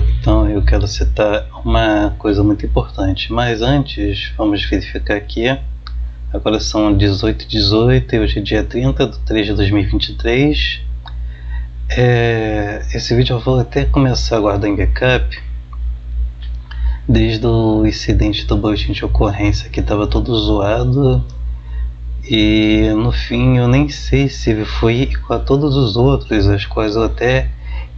Então eu quero citar uma coisa muito importante, mas antes vamos verificar aqui. Agora são 18h18 e hoje é dia 30 de 3 de 2023. Esse vídeo eu vou até começar a guardar em backup desde o incidente do boletim de ocorrência, que estava todo zoado, e no fim eu nem sei se foi igual a todos os outros, as quais eu até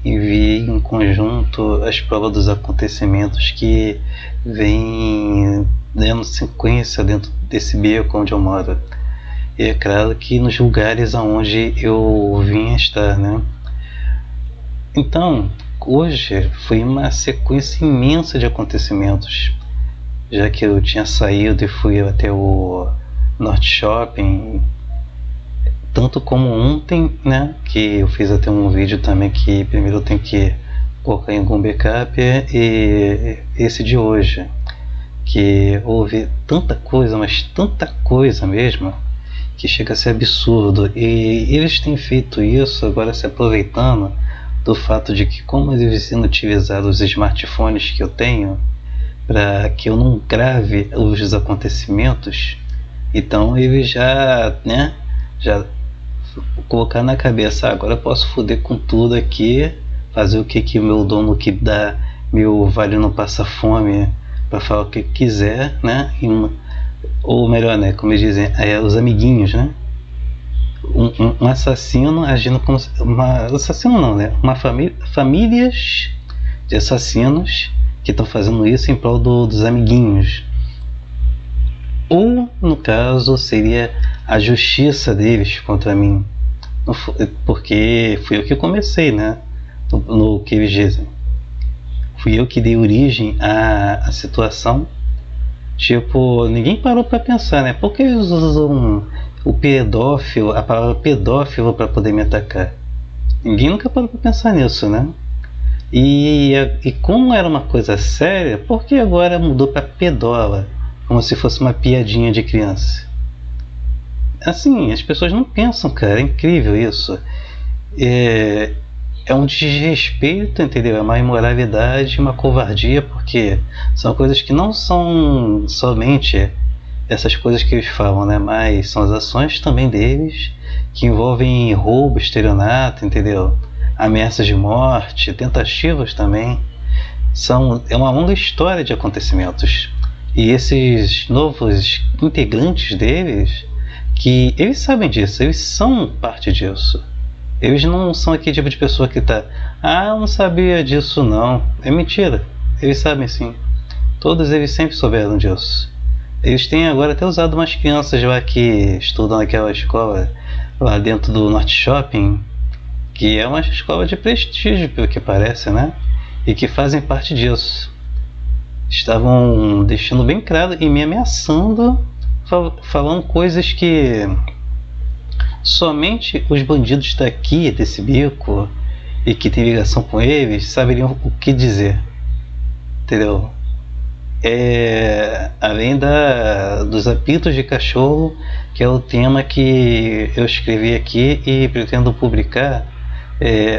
enviei em conjunto as provas dos acontecimentos que vêm dando sequência dentro desse beco onde eu moro. E é claro que nos lugares aonde eu vim estar, né? Então, hoje foi uma sequência imensa de acontecimentos, já que eu tinha saído e fui até o Norte Shopping, tanto como ontem, né, que eu fiz até um vídeo também que primeiro eu tenho que colocar em algum backup, e esse de hoje, que houve tanta coisa, mas tanta coisa mesmo, que chega a ser absurdo, e eles têm feito isso agora se aproveitando do fato de que, como eles têm utilizado os smartphones que eu tenho para que eu não grave os acontecimentos, então eles já colocar na cabeça, agora eu posso foder com tudo aqui, fazer o que o meu dono que dá meu vale não passa fome para falar o que quiser, né? Ou melhor, né, como eles dizem, os amiguinhos, né? Um assassino agindo como assassino não, né? Famílias de assassinos que estão fazendo isso em prol dos amiguinhos. Ou, no caso, seria a justiça deles contra mim, porque fui eu que comecei, né? No que eles dizem, fui eu que dei origem à situação. Tipo, ninguém parou para pensar, né? Por que eles usam o pedófilo, a palavra pedófilo, para poder me atacar? Ninguém nunca parou para pensar nisso, né? E como era uma coisa séria, por que agora mudou para pedola? Como se fosse uma piadinha de criança. Assim, as pessoas não pensam, cara, é incrível isso. É um desrespeito, entendeu? É uma imoralidade, uma covardia, porque são coisas que não são somente essas coisas que eles falam, né? Mas são as ações também deles, que envolvem roubo, estelionato, entendeu? Ameaças de morte, tentativas também. É uma longa história de acontecimentos. E esses novos integrantes deles, que eles sabem disso, eles são parte disso. Eles não são aquele tipo de pessoa que tá, eu não sabia disso não. É mentira, eles sabem sim. Todos eles sempre souberam disso. Eles têm agora até usado umas crianças lá que estudam naquela escola lá dentro do Norte Shopping, que é uma escola de prestígio, pelo que parece, né? E que fazem parte disso. Estavam deixando bem claro e me ameaçando, falando coisas que somente os bandidos daqui, desse beco, e que tem ligação com eles, saberiam o que dizer, entendeu? Além dos apitos de cachorro, que é o tema que eu escrevi aqui e pretendo publicar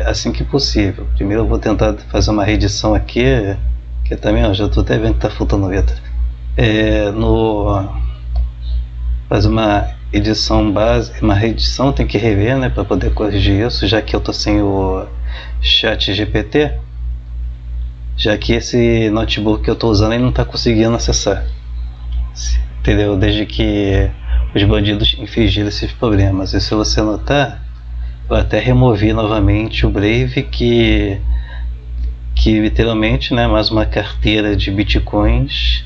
assim que possível. Primeiro eu vou tentar fazer uma reedição aqui, que também já estou até vendo que está faltando letra. Fazer uma edição base, uma reedição, tem que rever, né, para poder corrigir isso, já que eu estou sem o chat GPT, já que esse notebook que eu estou usando ele não está conseguindo acessar, entendeu? Desde que os bandidos infligiram esses problemas. E se você notar, eu até removi novamente o Brave, que literalmente, né, mais uma carteira de bitcoins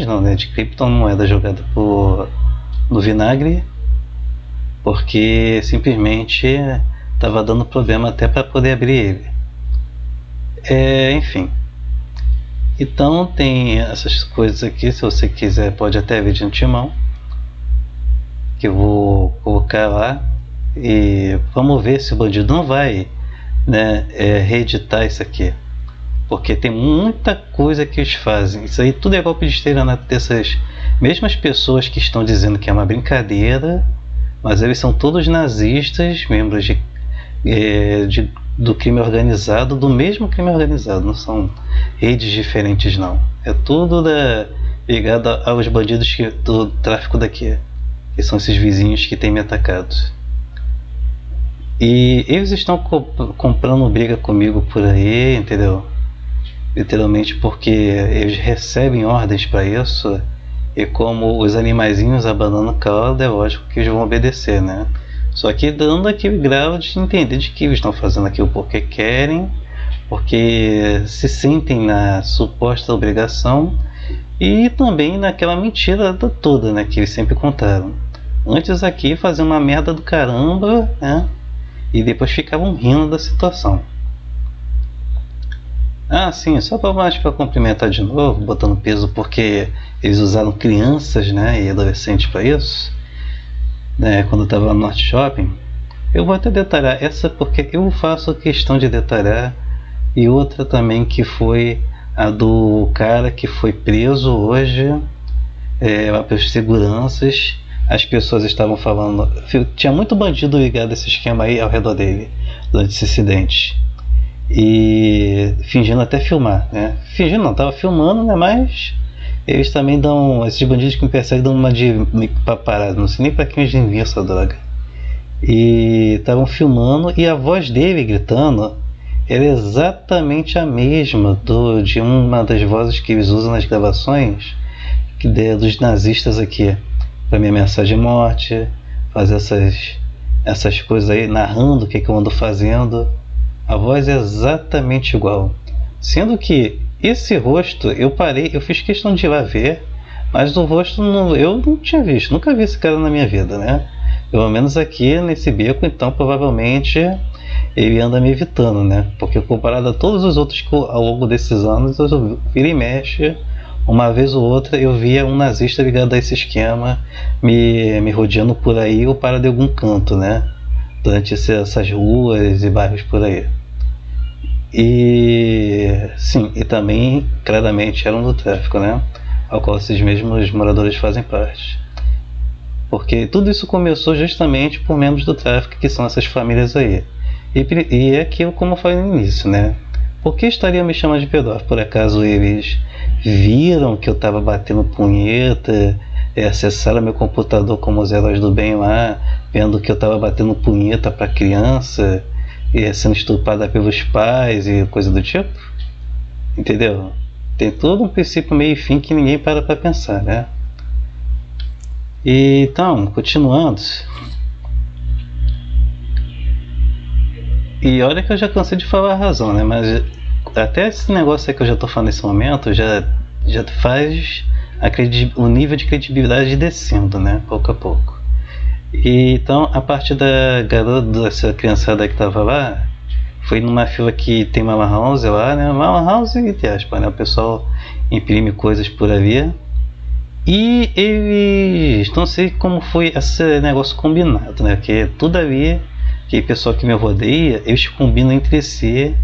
não, né, de criptomoeda jogada no vinagre, porque simplesmente estava dando problema até para poder abrir ele. Enfim, então tem essas coisas aqui. Se você quiser pode até ver de antemão, que eu vou colocar lá, e vamos ver se o bandido não vai, né, reeditar isso aqui, porque tem muita coisa que eles fazem. Isso aí tudo é golpe de estelionato dessas mesmas pessoas que estão dizendo que é uma brincadeira, mas eles são todos nazistas, membros de do crime organizado, do mesmo crime organizado, não são redes diferentes não. É tudo ligado aos bandidos do tráfico daqui, que são esses vizinhos que têm me atacado. E eles estão comprando briga comigo por aí, entendeu? Literalmente porque eles recebem ordens para isso, e como os animaizinhos abandonam o caldo, é lógico que eles vão obedecer, né? Só que dando aquele grau de entender de que eles estão fazendo aquilo porque querem, porque se sentem na suposta obrigação, e também naquela mentira toda, né, que eles sempre contaram. Antes aqui faziam uma merda do caramba, né? E depois ficavam rindo da situação. Ah, sim, só para complementar de novo, botando peso porque eles usaram crianças, né, e adolescentes para isso, né, quando eu estava no Norte Shopping. Eu vou até detalhar essa porque eu faço questão de detalhar, e outra também que foi a do cara que foi preso hoje, lá pelos seguranças. As pessoas estavam falando, tinha muito bandido ligado a esse esquema aí ao redor dele durante esse acidente, e fingindo até filmar, né? Fingindo não, tava filmando, né? Mas eles também dão, esses bandidos que me perseguem dão uma de paparazzo, não sei nem pra quem eles enviam essa droga. E estavam filmando, e a voz dele gritando era exatamente a mesma de uma das vozes que eles usam nas gravações dos nazistas aqui, para me ameaçar de morte, fazer essas coisas aí, narrando o que eu ando fazendo. A voz é exatamente igual, sendo que esse rosto eu fiz questão de ir lá ver, mas o rosto eu não tinha visto, nunca vi esse cara na minha vida, né? Pelo menos aqui nesse beco, então provavelmente ele anda me evitando, né? Porque comparado a todos os outros que ao longo desses anos, eu vira e mexe, uma vez ou outra eu via um nazista ligado a esse esquema me rodeando por aí ou para de algum canto, né? Durante essas ruas e bairros por aí. E sim, e também claramente eram do tráfico, né? Ao qual esses mesmos moradores fazem parte. Porque tudo isso começou justamente por membros do tráfico, que são essas famílias aí. E é aquilo, como eu falei no início, né? Por que estariam me chamando de pedófilo? Por acaso eles viram que eu estava batendo punheta, acessaram meu computador como os heróis do bem lá, vendo que eu estava batendo punheta para criança e sendo estuprada pelos pais e coisa do tipo? Entendeu? Tem todo um princípio, meio e fim que ninguém para pensar, né? E, então, continuando. E olha que eu já cansei de falar a razão, né? Mas até esse negócio aí que eu já estou falando nesse momento já faz o nível de credibilidade descendo, né? Pouco a pouco. E então, a parte da garota, dessa criançada que estava lá, foi numa fila que tem uma lan house lá, né? Uma lan house, entre aspas, né? O pessoal imprime coisas por ali. E eles, não sei como foi esse negócio combinado, né? Porque tudo ali, que o pessoal que me rodeia, eles combinam entre si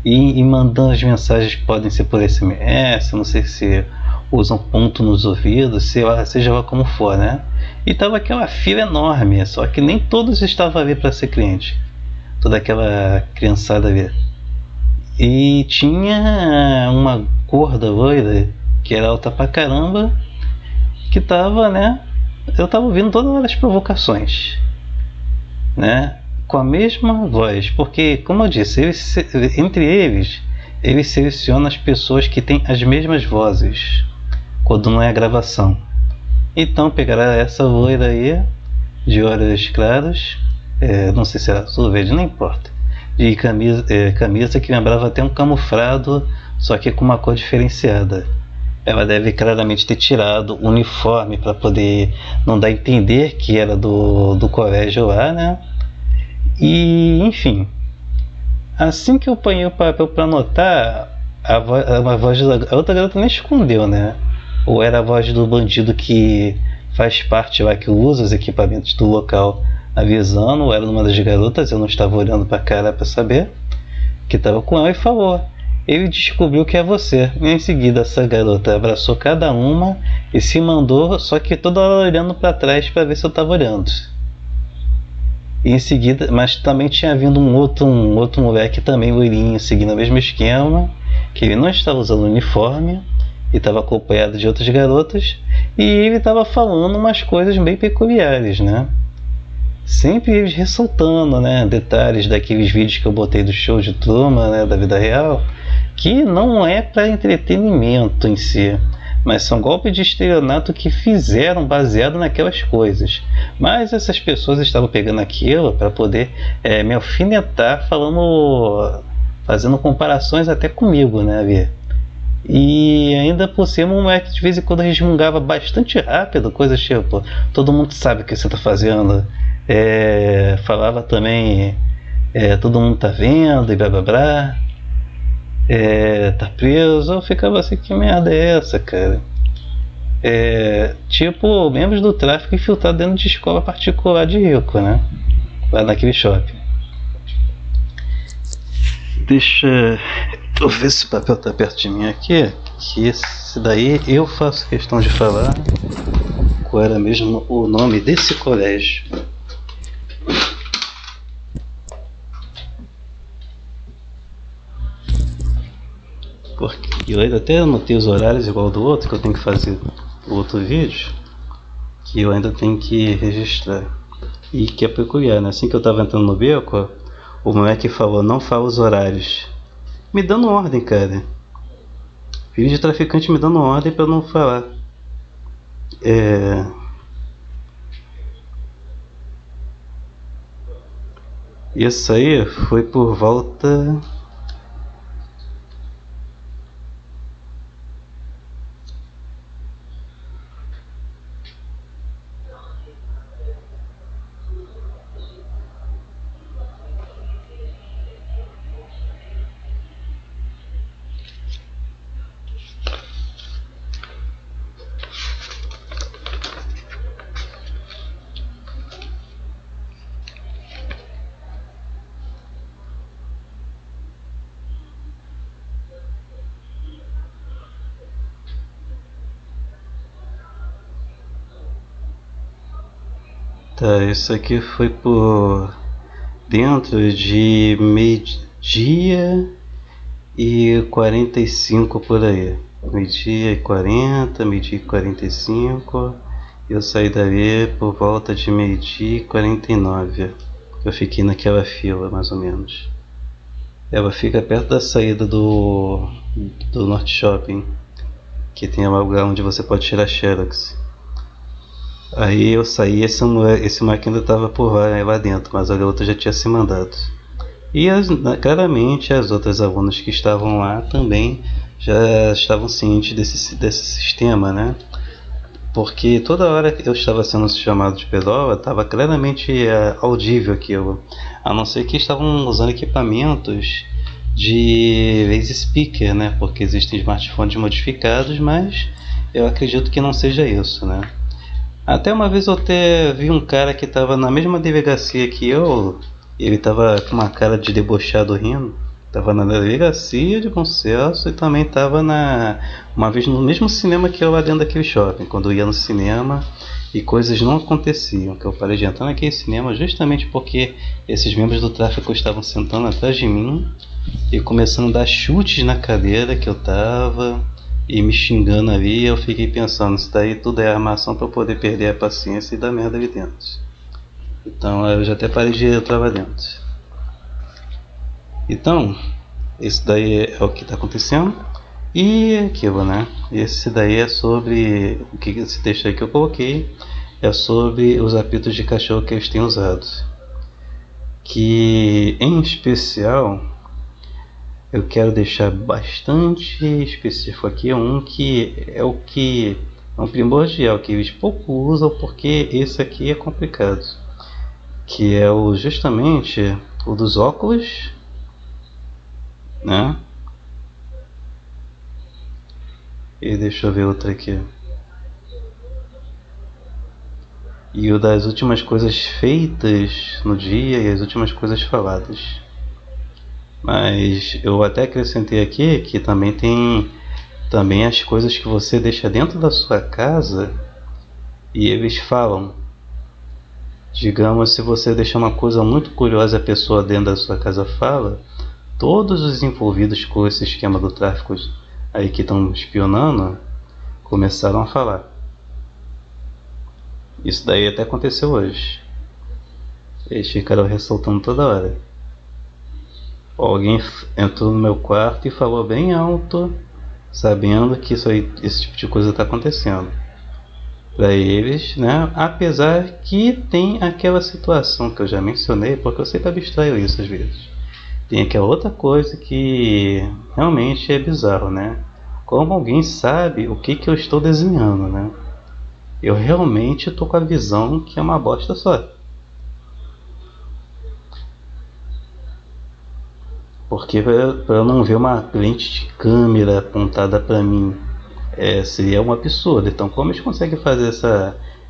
e mandando as mensagens, podem ser por SMS, não sei se usam ponto nos ouvidos, seja lá como for, né? E tava aquela fila enorme, só que nem todos estavam ali para ser cliente, toda aquela criançada ali. E tinha uma gorda loira que era alta pra caramba, que tava, né? Eu tava ouvindo todas as provocações, né? Com a mesma voz, porque, como eu disse, entre eles selecionam as pessoas que têm as mesmas vozes quando não é a gravação. Então pegaram essa loira aí, de olhos claros, não sei se era azul ou verde, não importa, de camisa que lembrava até um camuflado, só que com uma cor diferenciada. Ela deve claramente ter tirado o uniforme para poder não dar a entender que era do colégio lá, né? E, enfim, assim que eu ponhei o papel para anotar, a voz da outra garota nem escondeu, né? Ou era a voz do bandido que faz parte lá, que usa os equipamentos do local, avisando, ou era uma das garotas, eu não estava olhando para a cara para saber, que estava com ela e falou: ele descobriu que é você. E em seguida essa garota abraçou cada uma e se mandou, só que toda hora olhando para trás para ver se eu estava olhando. E em seguida, mas também tinha vindo um outro moleque também, loirinho, seguindo o mesmo esquema, que ele não estava usando uniforme e estava acompanhado de outras garotas, e ele estava falando umas coisas bem peculiares, né? Sempre eles ressaltando, né, detalhes daqueles vídeos que eu botei do show de Truman, né, da vida real, que não é para entretenimento em si, mas são golpes de estelionato que fizeram baseado naquelas coisas. Mas essas pessoas estavam pegando aquilo para poder me alfinetar, fazendo comparações até comigo, né, Vê? E ainda por cima, um moleque de vez em quando resmungava bastante rápido, coisas tipo, todo mundo sabe o que você está fazendo. Falava também, todo mundo tá vendo e blá blá blá. Tá preso. Eu ficava assim, que merda é essa, cara? Tipo, membros do tráfico infiltrados dentro de escola particular de rico, né? Lá naquele shopping. Deixa eu ver se o papel tá perto de mim aqui. Que esse daí eu faço questão de falar qual era mesmo o nome desse colégio. Porque eu ainda até anotei os horários igual do outro, que eu tenho que fazer o outro vídeo, que eu ainda tenho que registrar. E que é peculiar, né? Assim que eu tava entrando no beco, o moleque falou, não fala os horários. Me dando ordem, cara. Filho de traficante me dando ordem pra eu não falar. Isso aí foi por volta... Tá, isso aqui foi por dentro de meio-dia e 45 por aí. Meio-dia e 40, meio-dia e 45. Eu saí dali por volta de meio-dia e 49. Eu fiquei naquela fila, mais ou menos. Ela fica perto da saída do Norte Shopping, que tem um lugar onde você pode tirar xerox. Aí eu saí, esse moleque ainda estava por lá dentro, mas a garota já tinha se mandado. E claramente as outras alunas que estavam lá também já estavam cientes desse sistema, né? Porque toda hora que eu estava sendo chamado de pedófilo, estava claramente audível aquilo. A não ser que estavam usando equipamentos de laser speaker, né? Porque existem smartphones modificados, mas eu acredito que não seja isso, né? Até uma vez eu até vi um cara que estava na mesma delegacia que eu, ele estava com uma cara de debochado rindo, estava na delegacia de Bom Sucesso e também estava uma vez no mesmo cinema que eu lá dentro daquele shopping, quando eu ia no cinema e coisas não aconteciam, que eu parei de entrar naquele cinema justamente porque esses membros do tráfico estavam sentando atrás de mim e começando a dar chutes na cadeira que eu estava e me xingando ali. Eu fiquei pensando, isso daí tudo é armação para eu poder perder a paciência e dar merda ali dentro. Então eu já até parei de entrar lá dentro. Então, esse daí é o que está acontecendo. E aquilo, né? Esse daí é sobre esse texto aí que eu coloquei, é sobre os apitos de cachorro que eles têm usado. Que em especial eu quero deixar bastante específico aqui, um que é um primordial, que eles pouco usam porque esse aqui é complicado, que é justamente o dos óculos, né? E deixa eu ver outro aqui. E o das últimas coisas feitas no dia e as últimas coisas faladas. Mas eu até acrescentei aqui que também tem as coisas que você deixa dentro da sua casa e eles falam. Digamos, se você deixar uma coisa muito curiosa e a pessoa dentro da sua casa fala, todos os envolvidos com esse esquema do tráfico aí que estão espionando começaram a falar. Isso daí até aconteceu hoje. Eles ficaram ressaltando toda hora. Alguém entrou no meu quarto e falou bem alto, sabendo que esse tipo de coisa está acontecendo. Para eles, né? Apesar que tem aquela situação que eu já mencionei, porque eu sempre abstraio isso às vezes. Tem aquela outra coisa que realmente é bizarro, né? Como alguém sabe o que eu estou desenhando, né? Eu realmente estou com a visão que é uma bosta só. Porque para eu não ver uma lente de câmera apontada para mim seria um absurdo. Então como eles conseguem fazer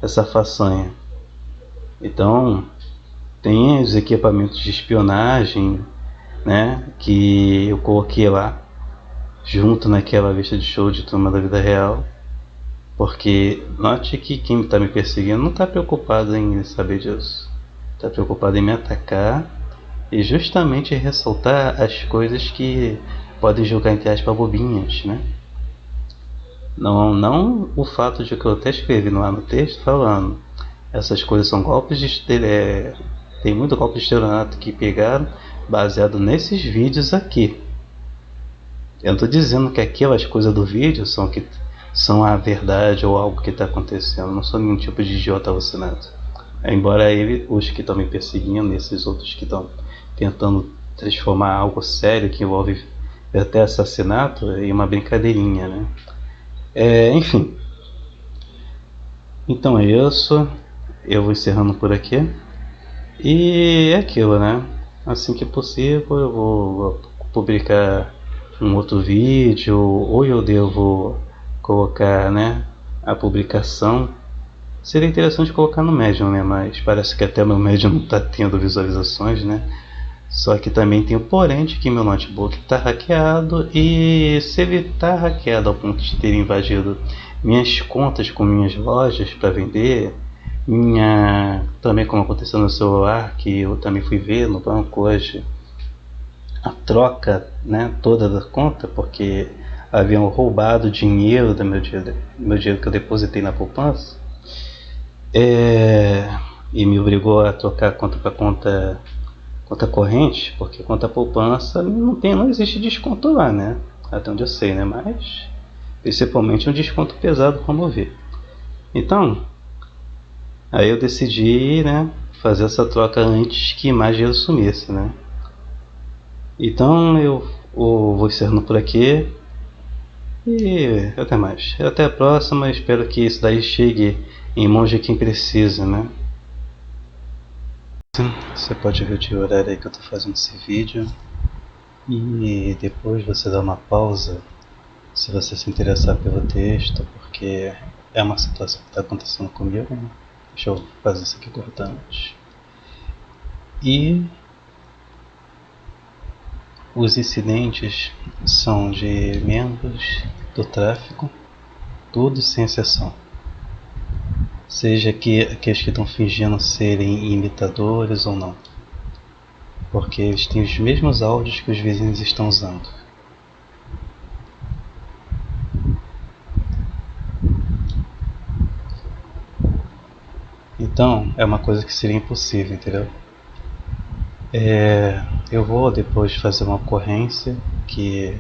essa façanha? Então tem os equipamentos de espionagem, né, que eu coloquei lá junto naquela lista de show de Turma da Vida Real. Porque note que quem está me perseguindo não está preocupado em saber disso. Está preocupado em me atacar e justamente ressaltar as coisas que podem julgar entre aspas bobinhas, né? Não o fato de que eu até escrevi lá no texto falando essas coisas são golpes tem muito golpe de estelionato que pegaram baseado nesses vídeos aqui. Eu não estou dizendo que aquelas coisas do vídeo são a verdade ou algo que está acontecendo. Eu não sou nenhum tipo de idiota alucinado. Embora os que estão me perseguindo, esses outros que estão tentando transformar algo sério que envolve até assassinato em uma brincadeirinha, né? Enfim. Então é isso. Eu vou encerrando por aqui. E é aquilo, né? Assim que possível eu vou publicar um outro vídeo, ou eu devo colocar, né, a publicação. Seria interessante colocar no Medium, né? Mas parece que até meu Medium não está tendo visualizações, né? Só que também tem o porém de que meu notebook está hackeado, e se ele está hackeado ao ponto de ter invadido minhas contas com minhas lojas para vender, também como aconteceu no celular, que eu também fui ver no banco hoje, a troca, né, toda da conta, porque haviam roubado dinheiro do meu dinheiro que eu depositei na poupança, e me obrigou a trocar conta para conta corrente, porque conta poupança não existe desconto lá, né? Até onde eu sei, né? Mas principalmente um desconto pesado, como eu vi. Então, aí eu decidi, né, fazer essa troca antes que mais dinheiro sumisse, né? Então eu vou encerrando por aqui e até mais. Até a próxima. Espero que isso daí chegue em mãos de quem precisa, né? Você pode ver o horário aí que eu tô fazendo esse vídeo e depois você dá uma pausa se você se interessar pelo texto, porque é uma situação que está acontecendo comigo, né? Deixa eu fazer isso aqui cortante. E os incidentes são de membros do tráfico, todos sem exceção. Seja aqueles que estão fingindo serem imitadores ou não. Porque eles têm os mesmos áudios que os vizinhos estão usando. Então, é uma coisa que seria impossível, entendeu? Eu vou depois fazer uma ocorrência que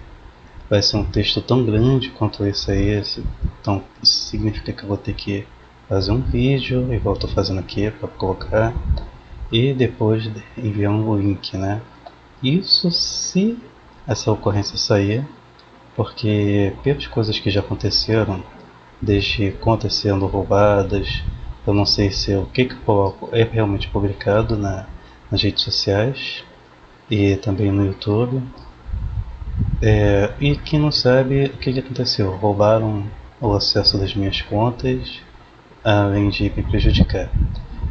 vai ser um texto tão grande quanto esse aí, então isso significa que eu vou ter que fazer um vídeo, igual estou fazendo aqui para colocar, e depois enviar um link, né? Isso se essa ocorrência sair, porque pelas coisas que já aconteceram, desde contas sendo roubadas, eu não sei se o que eu coloco é realmente publicado nas redes sociais e também no YouTube. E quem não sabe o que aconteceu, roubaram o acesso das minhas contas, além de me prejudicar.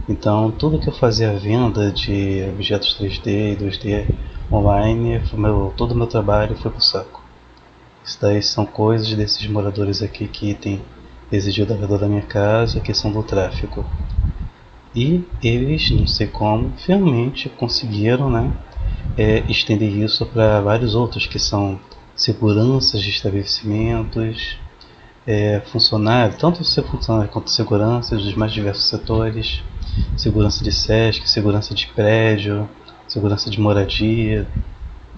Então tudo que eu fazia a venda de objetos 3D e 2D online, todo o meu trabalho foi pro saco. Isso daí são coisas desses moradores aqui que têm residido ao redor da minha casa, que são do tráfico. E eles, não sei como, finalmente conseguiram, né, estender isso para vários outros, que são seguranças de estabelecimentos, funcionários, tanto ser funcionário quanto seguranças dos mais diversos setores, segurança de SESC, segurança de prédio, segurança de moradia.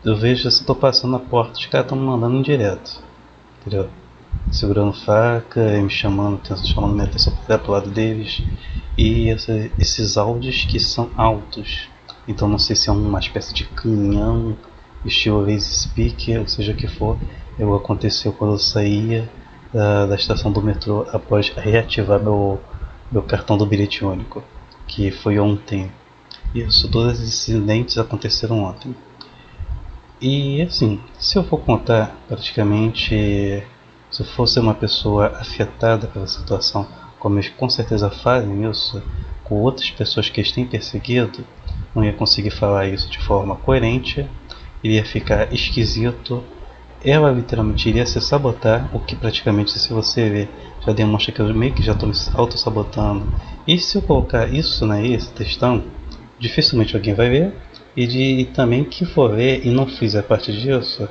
Eu vejo se estou passando na porta, os caras estão me mandando direto, entendeu? Segurando faca, me chamando minha atenção para pro lado deles. E esses áudios que são altos. Então não sei se é uma espécie de canhão, estilo lazy speaker, ou seja o que for. Aconteceu quando eu saía da estação do metrô após reativar meu cartão do bilhete único, que foi ontem. Isso, todos esses incidentes aconteceram ontem. E assim, se eu for contar praticamente, se eu fosse uma pessoa afetada pela situação, como eles com certeza fazem isso, com outras pessoas que eles têm perseguido, não ia conseguir falar isso de forma coerente, iria ficar esquisito, ela literalmente iria se sabotar, o que praticamente, se você ver, já demonstra que eu meio que já estou me auto-sabotando. E se eu colocar isso esse textão, dificilmente alguém vai ver, e também que for ver e não fizer parte disso,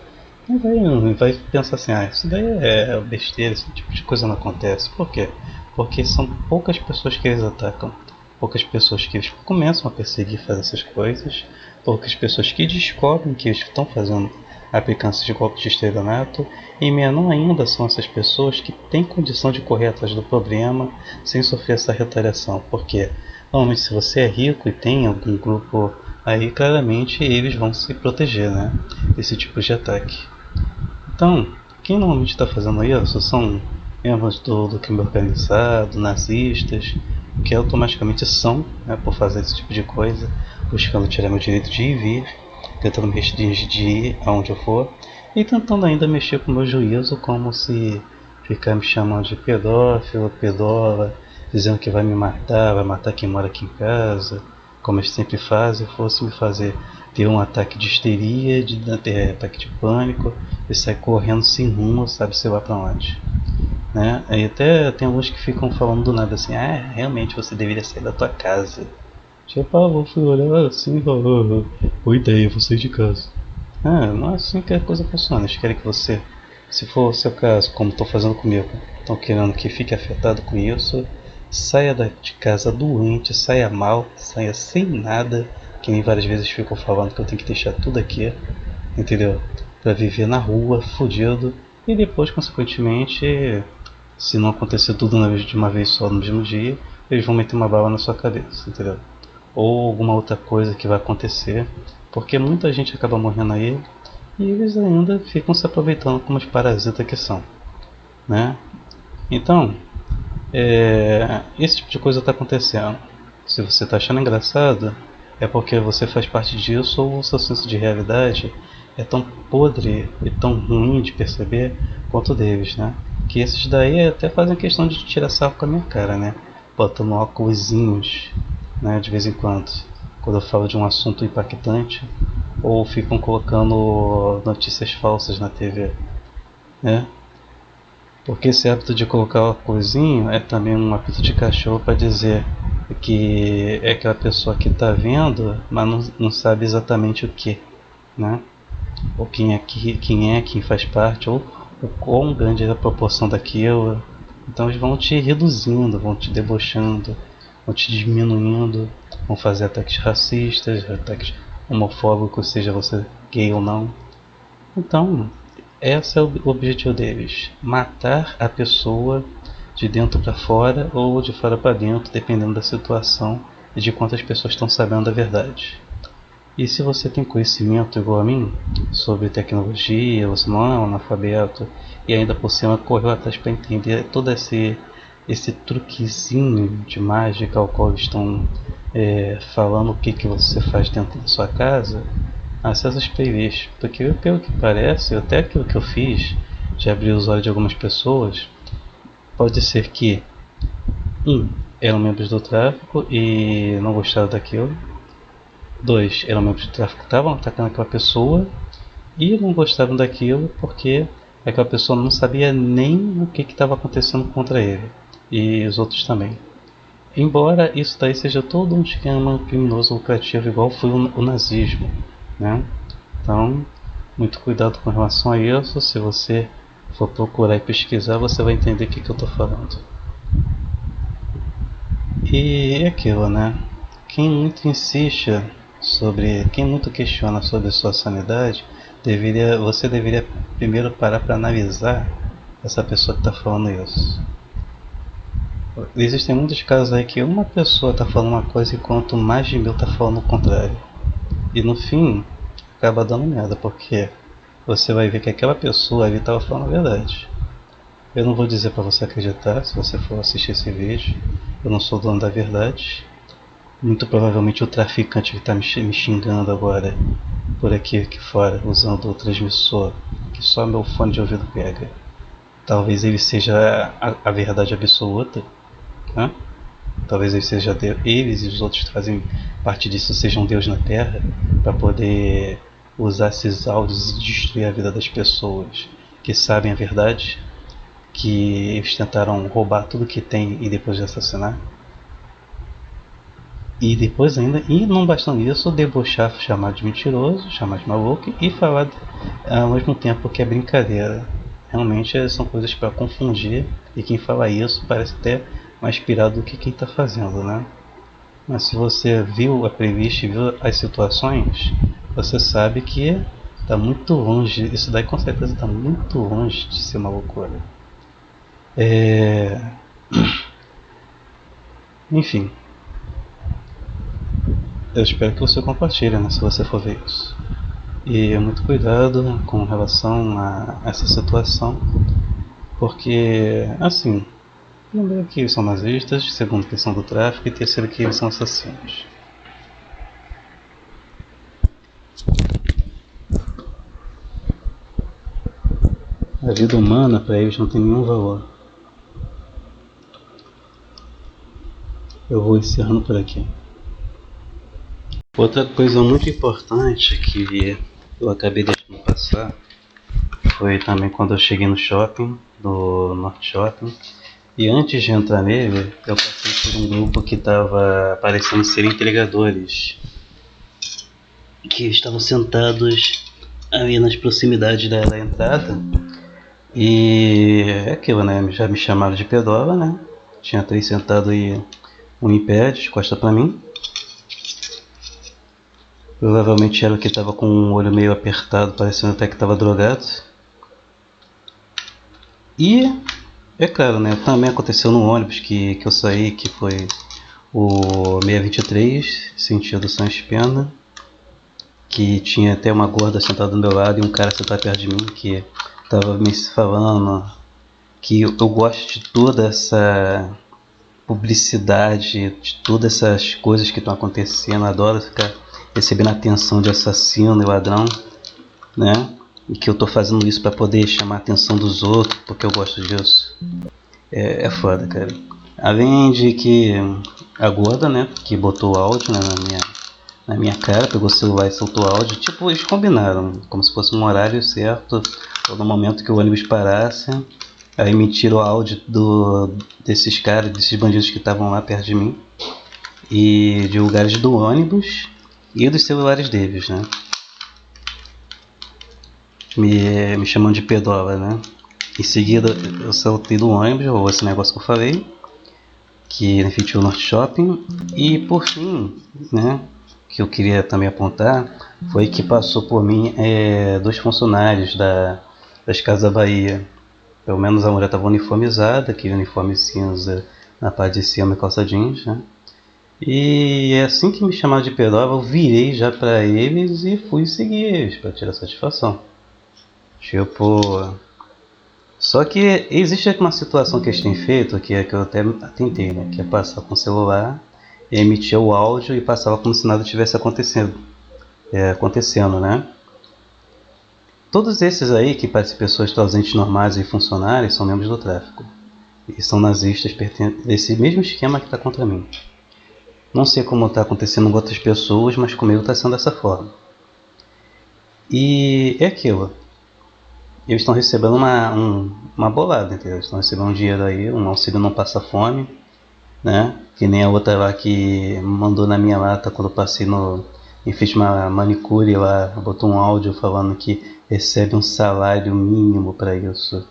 vai pensar assim, isso daí é besteira, esse tipo de coisa não acontece. Por quê? Porque são poucas pessoas que eles atacam, poucas pessoas que eles começam a perseguir fazer essas coisas, poucas pessoas que descobrem que eles estão fazendo aplicância de golpes de estelionato, e menor ainda são essas pessoas que têm condição de correr atrás do problema sem sofrer essa retaliação. Porque normalmente, se você é rico e tem algum grupo, aí claramente eles vão se proteger, né, desse tipo de ataque. Então, quem normalmente está fazendo isso são membros do crime organizado, nazistas, que automaticamente são, né, por fazer esse tipo de coisa, buscando tirar meu direito de ir e vir, tentando me restringir de ir aonde eu for, e tentando ainda mexer com o meu juízo, como se ficar me chamando de pedófilo, pedola, dizendo que vai me matar, vai matar quem mora aqui em casa, como eles sempre fazem, fosse me fazer ter um ataque de histeria, ataque de pânico, e sair correndo sem rumo, sabe se lá pra onde. Né? Aí até tem alguns que ficam falando do nada assim, realmente você deveria sair da tua casa. Tipo, eu fui olhar assim e falar, boa ideia, vou sair de casa. Não é assim que a coisa funciona. Eles querem que você, se for o seu caso, como estou fazendo comigo, estão querendo que fique afetado com isso, saia de casa doente, saia mal, saia sem nada, que nem várias vezes ficam falando que eu tenho que deixar tudo aqui, entendeu? Pra viver na rua, fudido, e depois, consequentemente, se não acontecer tudo de uma vez só no mesmo dia, eles vão meter uma bala na sua cabeça, entendeu? Ou alguma outra coisa que vai acontecer, porque muita gente acaba morrendo aí e eles ainda ficam se aproveitando como os parasitas que são, né? Então, esse tipo de coisa está acontecendo. Se você está achando engraçado, é porque você faz parte disso ou o seu senso de realidade é tão podre e tão ruim de perceber quanto deles, né? Que esses daí até fazem questão de tirar sarro com a minha cara, né? Botando óculosinhos, né, de vez em quando eu falo de um assunto impactante, ou ficam colocando notícias falsas na TV, né? Porque esse hábito de colocar o coisinho é também um hábito de cachorro para dizer que é aquela pessoa que está vendo, mas não sabe exatamente o que, né? Ou quem faz parte, ou o quão grande é a proporção daquilo. Então eles vão te reduzindo, vão te debochando, vão te diminuindo, vão fazer ataques racistas, ataques homofóbicos, seja você gay ou não. Então, esse é o objetivo deles: matar a pessoa de dentro para fora ou de fora para dentro, dependendo da situação e de quantas pessoas estão sabendo a verdade. E se você tem conhecimento igual a mim sobre tecnologia, você não é um analfabeto e ainda por cima correu atrás para entender todo esse truquezinho de mágica ao qual estão falando o que você faz dentro da sua casa, acessa as playlists, porque pelo que parece, até aquilo que eu fiz de abrir os olhos de algumas pessoas, pode ser que eram membros do tráfico e não gostaram daquilo, 2 eram membros do tráfico que estavam atacando aquela pessoa e não gostaram daquilo porque aquela pessoa não sabia nem o que estava acontecendo contra ele, e os outros também. Embora isso daí seja todo um esquema criminoso lucrativo, igual foi o nazismo, né? Então, muito cuidado com relação a isso. Se você for procurar e pesquisar, você vai entender o que eu estou falando. E é aquilo, né? Quem muito insiste quem muito questiona sobre sua sanidade, você deveria primeiro parar para analisar essa pessoa que está falando isso. Existem muitos casos aí que uma pessoa está falando uma coisa enquanto mais de 1000 está falando o contrário. E no fim, acaba dando merda, porque você vai ver que aquela pessoa ali estava falando a verdade. Eu não vou dizer para você acreditar se você for assistir esse vídeo. Eu não sou dono da verdade. Muito provavelmente o traficante que está me xingando agora por aqui fora, usando o transmissor que só meu fone de ouvido pega. Talvez ele seja a verdade absoluta, né? Talvez eles e os outros que fazem parte disso sejam Deus na Terra, para poder usar esses áudios e destruir a vida das pessoas que sabem a verdade, que eles tentaram roubar tudo que tem e depois de assassinar. E depois ainda, e não bastando isso, debochar, chamar de mentiroso, chamar de maluco e falar ao mesmo tempo que é brincadeira. Realmente são coisas para confundir, e quem fala isso parece até mais pirado do que quem está fazendo, né? Mas se você viu a playlist e viu as situações, você sabe que está muito longe, isso daí com certeza está muito longe de ser uma loucura. Enfim, eu espero que você compartilhe, né, se você for ver isso. E muito cuidado com relação a essa situação, porque, assim, primeiro que eles são nazistas, segundo que eles são do tráfico, e terceiro que eles são assassinos. A vida humana para eles não tem nenhum valor. Eu vou encerrando por aqui. Outra coisa muito importante que eu acabei deixando passar foi também quando eu cheguei no shopping, do Norte Shopping, e antes de entrar nele, eu passei por um grupo que estava parecendo ser entregadores, que estavam sentados ali nas proximidades da entrada, e é aquilo, né? Já me chamaram de pedola, né? Tinha 3 sentados e um em pé, de costa pra mim. Provavelmente era o que estava com o olho meio apertado, parecendo até que estava drogado. E, é claro, né, também aconteceu no ônibus que eu saí, que foi o 623, sentido Santos Pena, que tinha até uma gorda sentada do meu lado e um cara sentado perto de mim, que estava me falando que eu gosto de toda essa publicidade, de todas essas coisas que estão acontecendo, adoro ficar recebendo atenção de assassino e ladrão, né? E que eu tô fazendo isso para poder chamar a atenção dos outros, porque eu gosto disso. É foda, cara. Além de que a gorda, né, que botou o áudio, né, na minha cara, pegou o celular e soltou o áudio, tipo, eles combinaram, como se fosse um horário certo, ou no momento que o ônibus parasse, aí me tirou o áudio desses caras, desses bandidos que estavam lá perto de mim, e de lugares do ônibus, e dos celulares deles, né? Me chamando de pedola, né? Em seguida eu saltei do ônibus, ou esse negócio que eu falei, que refletiu o Norte Shopping, e por fim, né, que eu queria também apontar, foi que passou por mim 2 funcionários das Casas Bahia. Pelo menos a mulher estava uniformizada, aquele uniforme cinza na parte de cima e calça jeans, né? E assim que me chamaram de pedola, eu virei já para eles e fui seguir eles para tirar satisfação. Tipo, só que existe uma situação que eles têm feito, que é que eu até tentei, né? Que é passar com o celular, emitir o áudio e passava como se nada tivesse acontecendo, né? Todos esses aí que parecem pessoas totalmente normais e funcionários são membros do tráfico. E são nazistas desse mesmo esquema que está contra mim. Não sei como está acontecendo com outras pessoas, mas comigo está sendo dessa forma. E é aquilo. Eles estão recebendo uma bolada, entendeu? Eles estão recebendo um dinheiro aí, um auxílio não passa fome. né? Que nem a outra lá que mandou na minha lata quando eu passei no e fiz uma manicure lá, botou um áudio falando que recebe um salário mínimo para isso.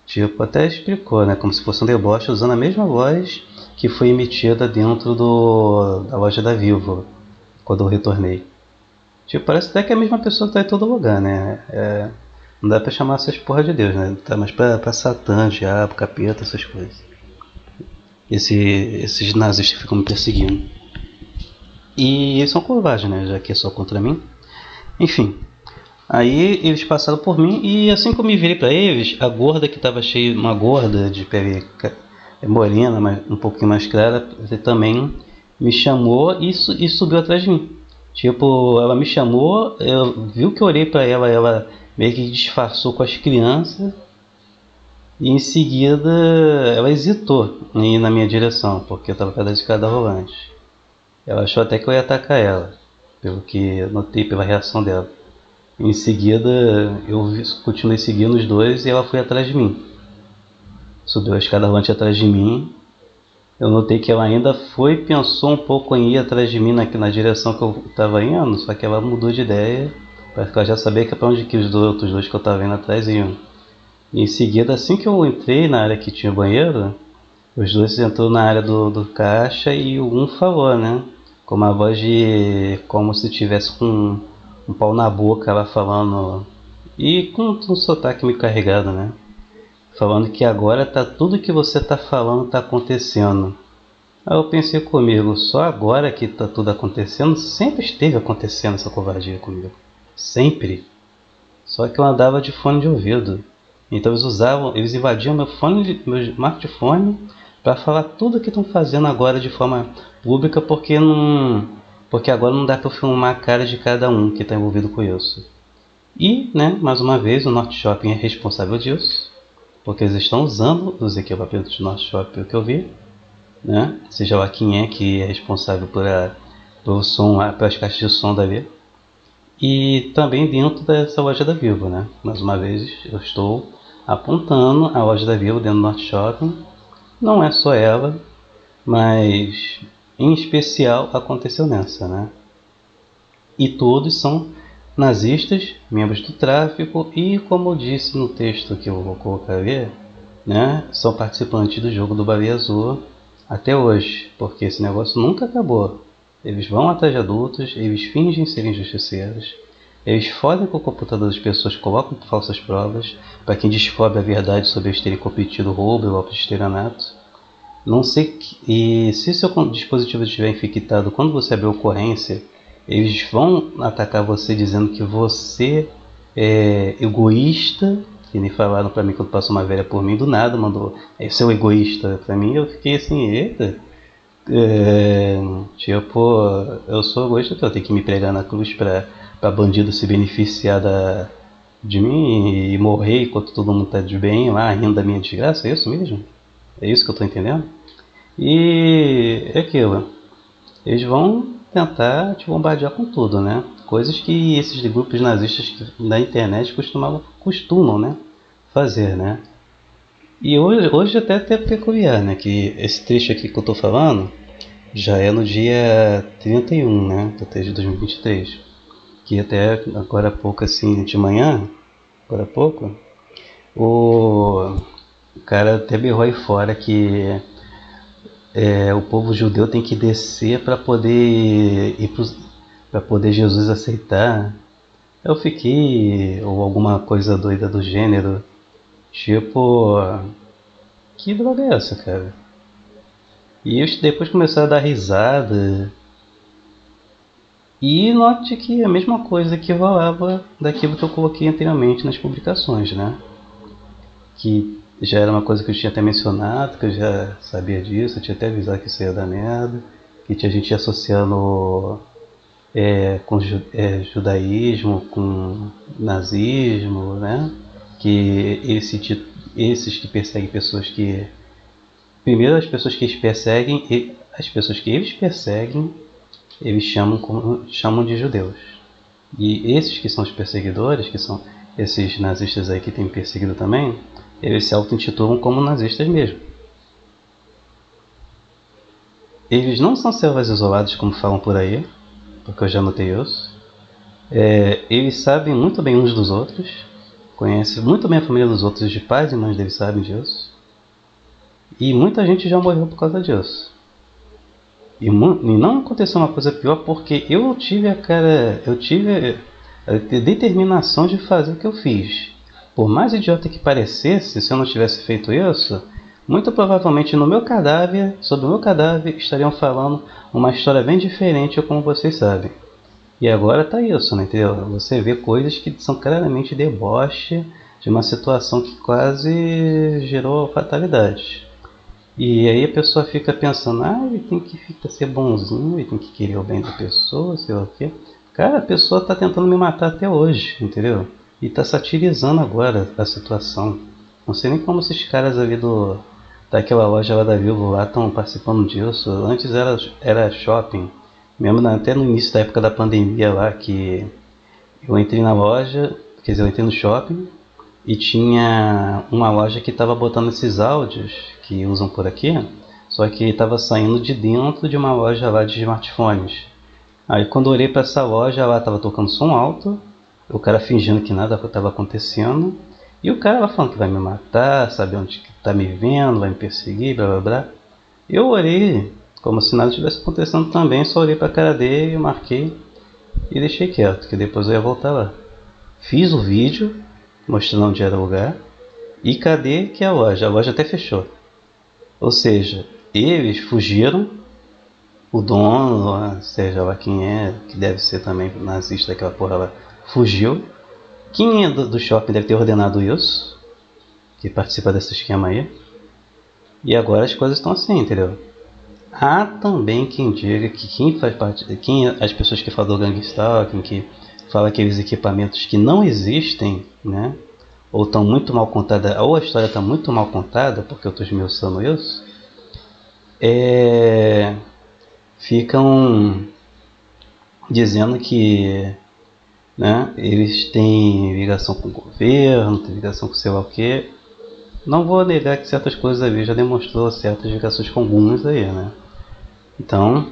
Tipo, até explicou, né? Como se fosse um deboche usando a mesma voz que foi emitida dentro da loja da Vivo quando eu retornei. Tipo, parece até que é a mesma pessoa que tá em todo lugar, né? Não dá pra chamar essas porra de Deus, né? Tá mais pra Satã, diabo, capeta, essas coisas. Esses nazistas ficam me perseguindo. E eles são covardes, né? Já que é só contra mim. Enfim. Aí eles passaram por mim e assim que eu me virei pra eles, a gorda que tava cheia, uma gorda de pele morena, mas um pouquinho mais clara, também me chamou e subiu atrás de mim. Tipo, ela me chamou, eu viu que eu olhei pra ela, ela meio que disfarçou com as crianças e em seguida ela hesitou em ir na minha direção, porque eu tava perto da escada rolante. Ela achou até que eu ia atacar ela, pelo que eu notei pela reação dela. Em seguida, eu continuei seguindo os dois e ela foi atrás de mim. Subiu a escada rolante atrás de mim. Eu notei que ela ainda foi e pensou um pouco em ir atrás de mim na direção que eu estava indo, só que ela mudou de ideia, parece que ela já sabia que é para onde que os outros dois que eu estava indo atrás iam. E em seguida, assim que eu entrei na área que tinha banheiro, os dois entrou na área do caixa e um falou, né? Com uma voz de como se tivesse com um pau na boca, ela falando. E com um sotaque meio carregado, né? Falando que agora tá tudo que você tá falando tá acontecendo. Aí eu pensei comigo, só agora que tá tudo acontecendo, sempre esteve acontecendo essa covardia comigo. Sempre. Só que eu andava de fone de ouvido. Então eles invadiam meu smartphone para falar tudo que estão fazendo agora de forma pública, porque agora não dá para filmar a cara de cada um que está envolvido com isso. E, né, mais uma vez, o Norte Shopping é responsável disso, porque eles estão usando os equipamentos do Norte Shopping, o que eu vi, né? Seja lá quem é que é responsável pelo som, pelas caixas de som da V. E também dentro dessa loja da Vivo, né? Mais uma vez eu estou apontando a loja da Vivo dentro do Norte Shopping. Não é só ela, mas em especial aconteceu nessa, né? E todos são nazistas, membros do tráfico e, como eu disse no texto que eu vou colocar ali, né? São participantes do jogo do Baleia Azul até hoje, porque esse negócio nunca acabou. Eles vão atrás de adultos, eles fingem serem justiceiros, eles fodem com o computador das pessoas, colocam falsas provas para quem descobre a verdade sobre eles terem cometido roubo e golpe de estelionato. Não sei e se seu dispositivo estiver infectado, quando você abrir a ocorrência, eles vão atacar você dizendo que você é egoísta, que nem falaram para mim quando passou uma velha por mim, do nada mandou, seu egoísta para mim, eu fiquei assim, eita. Tipo, eu sou egoísta que eu tenho que me pregar na cruz pra bandido se beneficiar de mim e morrer enquanto todo mundo tá de bem lá, rindo da minha desgraça, é isso mesmo? É isso que eu tô entendendo? E é aquilo, eles vão tentar te bombardear com tudo, né? Coisas que esses grupos nazistas da internet costumam, né? Fazer, né? E hoje até é peculiar, né? Que esse trecho aqui que eu tô falando já é no dia 31, né? Do 3 de 2023. Que até agora há pouco, assim, de manhã, agora há pouco, o cara até berrou aí fora que o povo judeu tem que descer para poder para poder Jesus aceitar. Eu fiquei, ou alguma coisa doida do gênero, tipo, que droga é essa, cara? E eles depois começaram a dar risada. E note que é a mesma coisa que rolava daquilo que eu coloquei anteriormente nas publicações, né? Que já era uma coisa que eu tinha até mencionado, que eu já sabia disso, eu tinha até avisado que isso ia dar merda, que tinha gente associando com judaísmo, com nazismo, né? Que esses que perseguem pessoas que... Primeiro, as pessoas que eles perseguem, as pessoas que eles perseguem, eles chamam de judeus. E esses que são os perseguidores, que são esses nazistas aí que têm perseguido também, eles se auto-intitulam como nazistas mesmo. Eles não são selvas isoladas como falam por aí, porque eu já notei isso. Eles sabem muito bem uns dos outros, conhecem muito bem a família dos outros, de pais e mães deles sabem disso. E muita gente já morreu por causa disso. E não aconteceu uma coisa pior porque eu tive a determinação de fazer o que eu fiz. Por mais idiota que parecesse, se eu não tivesse feito isso, muito provavelmente no meu cadáver, sobre o meu cadáver, estariam falando uma história bem diferente, como vocês sabem. E agora tá isso, né, entendeu? Você vê coisas que são claramente deboche de uma situação que quase gerou fatalidade. E aí a pessoa fica pensando, ele tem que ser bonzinho, ele tem que querer o bem da pessoa, sei lá o quê. Cara, a pessoa tá tentando me matar até hoje, entendeu? E tá satirizando agora a situação. Não sei nem como esses caras ali daquela loja lá da Vivo lá estão participando disso. Antes era shopping. Mesmo até no início da época da pandemia lá, que eu entrei na loja, quer dizer, eu entrei no shopping, e tinha uma loja que estava botando esses áudios que usam por aqui, só que estava saindo de dentro de uma loja lá de smartphones. Aí quando eu olhei para essa loja, lá estava tocando som alto, o cara fingindo que nada estava acontecendo, e o cara lá falando que vai me matar, sabe onde que tá me vendo, vai me perseguir, blá blá blá. Eu olhei como se nada estivesse acontecendo também, só olhei para a cara dele, marquei e deixei quieto, que depois eu ia voltar lá. Fiz o vídeo mostrando onde era o lugar. E cadê que é a loja? A loja até fechou. Ou seja, eles fugiram, o dono, seja lá quem é, que deve ser também nazista daquela porra lá, fugiu. Quem é do shopping deve ter ordenado isso, que participa desse esquema aí. E agora as coisas estão assim, entendeu? Há também quem diga que quem faz parte, as pessoas que falam do gang stalking, que fala aqueles equipamentos que não existem, né? Ou estão muito mal contada, ou a história está muito mal contada, porque eu estou esmiuçando isso, ficam dizendo que, né, eles têm ligação com o governo, têm ligação com sei lá o que. Não vou negar que certas coisas ali já demonstrou certas ligações com alguns aí, né? Então,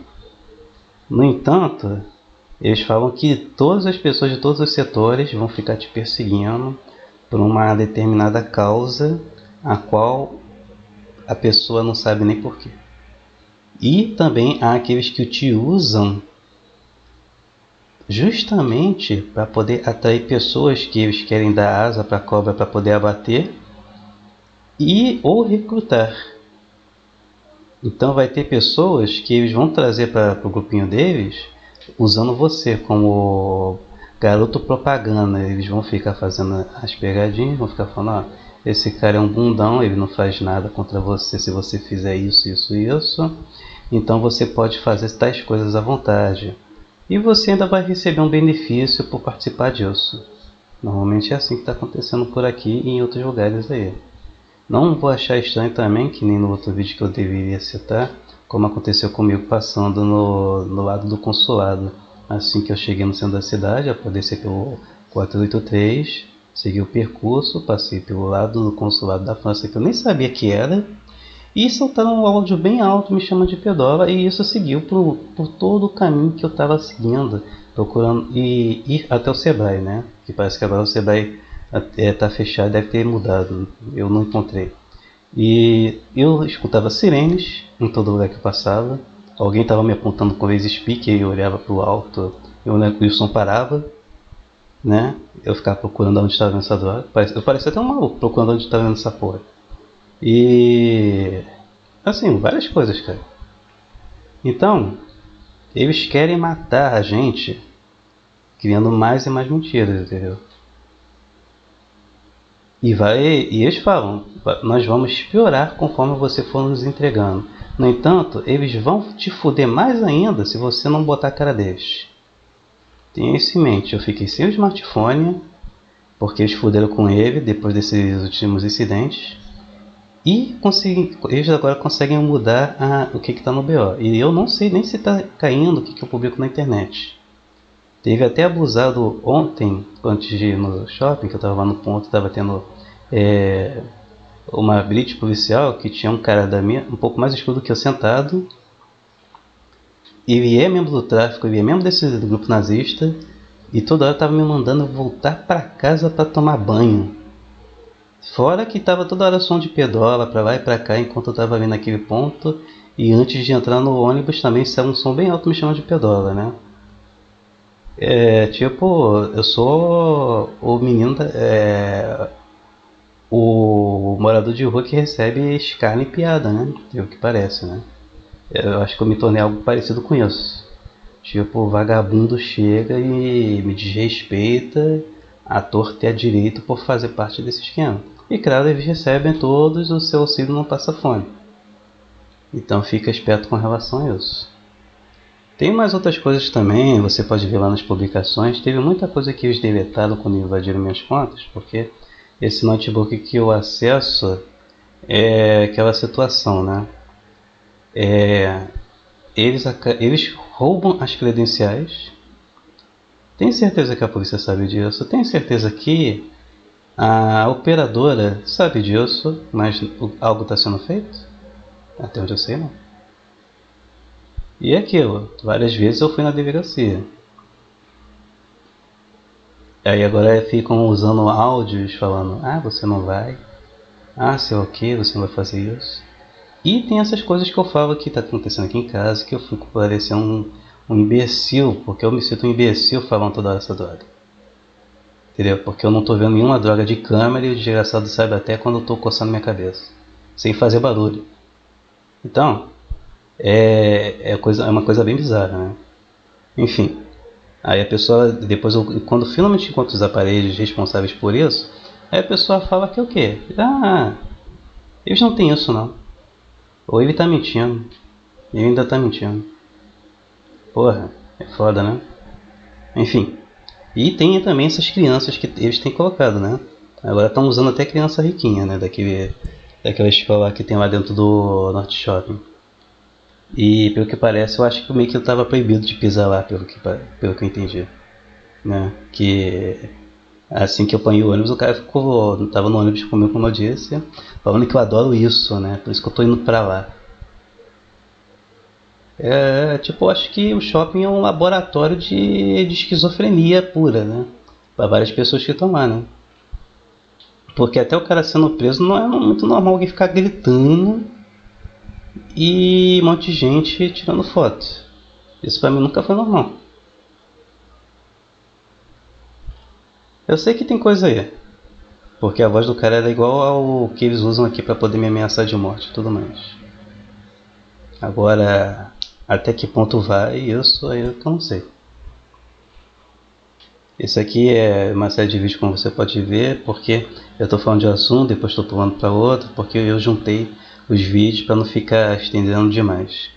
no entanto, eles falam que todas as pessoas de todos os setores vão ficar te perseguindo por uma determinada causa a qual a pessoa não sabe nem porquê. E também há aqueles que te usam justamente para poder atrair pessoas que eles querem dar asa para a cobra para poder abater e ou recrutar. Então vai ter pessoas que eles vão trazer para o grupinho deles usando você como garoto propaganda. Eles vão ficar fazendo as pegadinhas, vão ficar falando, esse cara é um bundão, ele não faz nada contra você se você fizer isso, isso, isso. Então você pode fazer tais coisas à vontade. E você ainda vai receber um benefício por participar disso. Normalmente é assim que está acontecendo por aqui e em outros lugares aí. Não vou achar estranho também, que nem no outro vídeo que eu deveria citar, como aconteceu comigo passando no lado do consulado. Assim que eu cheguei no centro da cidade, eu desci pelo 483, segui o percurso, passei pelo lado do consulado da França, que eu nem sabia que era, e soltaram um áudio bem alto me chamando de pedófilo, e isso seguiu por todo o caminho que eu estava seguindo, procurando e ir até o Sebrae, né? Que parece que agora o Sebrae está fechado, deve ter mudado, eu não encontrei. E eu escutava sirenes em todo lugar que eu passava. Alguém estava me apontando com laser speaker e eu olhava para o alto e o som parava, né? Eu ficava procurando onde estava vendo essa droga. Eu parecia até um maluco procurando onde estava vendo essa porra. E assim, várias coisas, cara. Então, eles querem matar a gente criando mais e mais mentiras, entendeu? E eles falam, nós vamos piorar conforme você for nos entregando. No entanto, eles vão te foder mais ainda se você não botar a cara deles. Tenha isso em mente, eu fiquei sem o smartphone, porque eles fuderam com ele depois desses últimos incidentes. E eles agora conseguem mudar o que está no BO. E eu não sei nem se está caindo o que eu publico na internet. Teve até abusado ontem, antes de ir no shopping, que eu estava lá no ponto, estava tendo uma blitz policial, que tinha um cara um pouco mais escuro do que eu sentado, ele é membro do tráfico, ele é membro desse grupo nazista, e toda hora tava me mandando voltar pra casa pra tomar banho. Fora que tava toda hora som de pedrola pra lá e pra cá enquanto eu tava ali naquele ponto. E antes de entrar no ônibus também saiu um som bem alto me chamando de pedrola, né? Tipo, eu sou o menino, o morador de rua que recebe escárnio e piada, né? É o que parece, né? Eu acho que eu me tornei algo parecido com isso. Tipo, o vagabundo chega e me desrespeita à torta e à direito por fazer parte desse esquema. E claro, eles recebem todos o seu auxílio não passa fome. Então fica esperto com relação a isso. Tem mais outras coisas também, você pode ver lá nas publicações. Teve muita coisa que eles deletaram quando invadiram minhas contas, porque esse notebook que eu acesso é aquela situação, né? Eles roubam as credenciais. Tenho certeza que a polícia sabe disso. Tenho certeza que a operadora sabe disso, mas algo está sendo feito? Até onde eu sei, não. E é aquilo, várias vezes eu fui na delegacia. Aí agora ficam usando áudios falando, ah, você não vai, ah, sei lá o que, você não vai fazer isso. E tem essas coisas que eu falo que está acontecendo aqui em casa, que eu fico parecendo um imbecil, porque eu me sinto um imbecil falando toda essa droga. Entendeu? Porque eu não tô vendo nenhuma droga de câmera e o desgraçado sabe até quando eu tô coçando minha cabeça, sem fazer barulho. Então, é uma coisa bem bizarra, né? Enfim, aí a pessoa, depois quando finalmente encontro os aparelhos responsáveis por isso, aí a pessoa fala que é o quê? Ah, eles não têm isso não. Ou ele tá mentindo, ele ainda tá mentindo. Porra, é foda, né? Enfim, e tem também essas crianças que eles têm colocado, né? Agora estão usando até criança riquinha, né? Daquela escola que tem lá dentro do Norte Shopping. E pelo que parece, eu acho que meio que eu estava proibido de pisar lá, pelo que eu entendi. Né? Que assim que eu apanhei o ônibus, o cara tava no ônibus comigo, como eu disse, falando que eu adoro isso, né? Por isso que eu tô indo pra lá. Tipo, eu acho que o shopping é um laboratório de esquizofrenia pura, né? Para várias pessoas que estão lá, né? Porque até o cara sendo preso não é muito normal alguém ficar gritando e um monte de gente tirando foto. Isso pra mim nunca foi normal. Eu sei que tem coisa aí, porque a voz do cara era igual ao que eles usam aqui pra poder me ameaçar de morte e tudo mais. Agora, até que ponto vai isso aí eu não sei. Esse aqui é uma série de vídeos, como você pode ver, porque eu estou falando de um assunto, depois estou pulando para outro, porque eu juntei os vídeos para não ficar estendendo demais.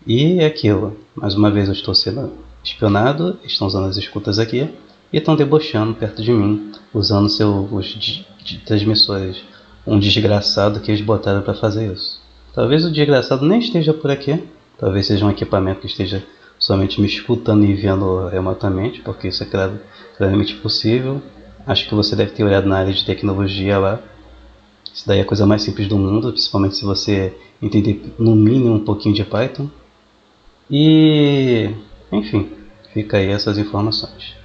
E é aquilo, mais uma vez eu estou sendo espionado, estão usando as escutas aqui e estão debochando perto de mim, usando os transmissores. Um desgraçado que eles botaram para fazer isso. Talvez o desgraçado nem esteja por aqui, talvez seja um equipamento que esteja somente me escutando e vendo remotamente, porque isso é claramente possível. Acho que você deve ter olhado na área de tecnologia lá. Isso daí é a coisa mais simples do mundo, principalmente se você entender no mínimo um pouquinho de Python. E, enfim, fica aí essas informações.